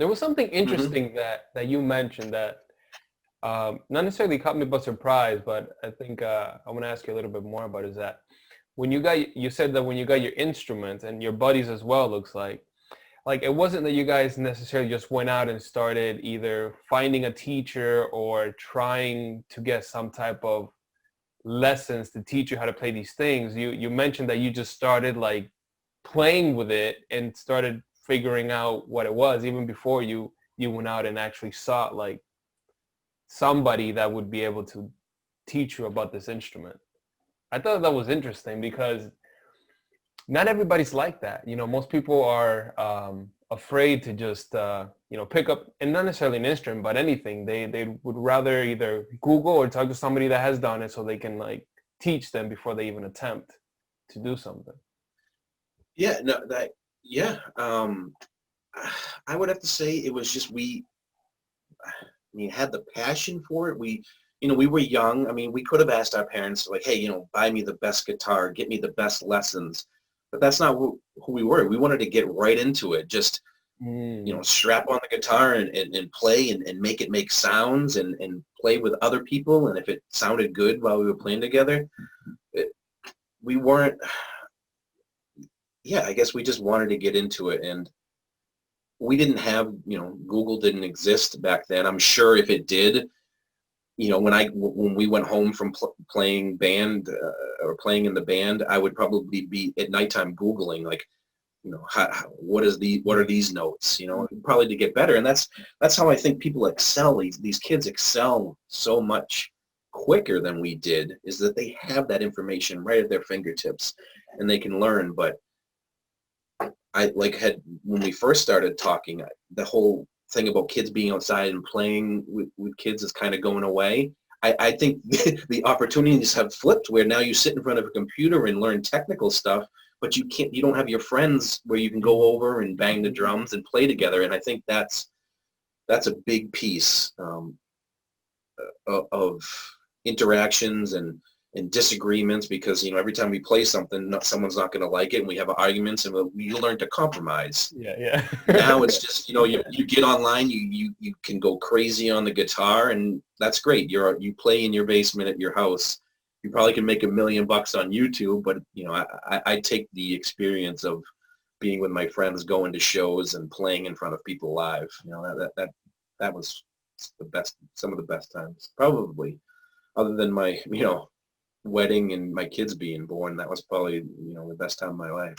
was something Hmm. interesting that you mentioned that not necessarily caught me by surprise, but I think I want to ask you a little bit more about is that when you said that when you got your instruments and your buddies as well, looks like it wasn't that you guys necessarily just went out and started either finding a teacher or trying to get some type of lessons to teach you how to play these things. You mentioned that you just started like playing with it and started figuring out what it was even before you went out and actually sought like somebody that would be able to teach you about this instrument. I thought that was interesting because not everybody's like that. You know, most people are afraid to just pick up, and not necessarily an instrument, but anything. They would rather either Google or talk to somebody that has done it so they can like teach them before they even attempt to do something. Yeah, no, that, yeah. I would have to say it was just we had the passion for it. We were young. I mean, we could have asked our parents, like, hey, buy me the best guitar, get me the best lessons. But that's not who we were. We wanted to get right into it. Just, Mm. strap on the guitar and play and make it make sounds and play with other people. And if it sounded good while we were playing together, it, we weren't, yeah, I guess we just wanted to get into it. And we didn't have, Google didn't exist back then. I'm sure if it did, when we went home from playing band or playing in the band, I would probably be at nighttime Googling like, what are these notes, probably to get better. And that's how I think people excel. These kids excel so much quicker than we did, is that they have that information right at their fingertips and they can learn. But I like had when we first started talking, the whole thing about kids being outside and playing with kids is kind of going away. I think the opportunities have flipped where now you sit in front of a computer and learn technical stuff, but you don't have your friends where you can go over and bang the drums and play together. And I think that's a big piece of interactions and disagreements, because every time we play something, someone's not going to like it, and we have arguments, and we learn to compromise. Yeah, yeah. Now it's just you get online, you can go crazy on the guitar, and that's great. You play in your basement at your house. You probably can make $1 million on YouTube, but I take the experience of being with my friends, going to shows and playing in front of people live. That was the best, some of the best times, probably, other than my wedding and my kids being born. That was probably the best time of my life.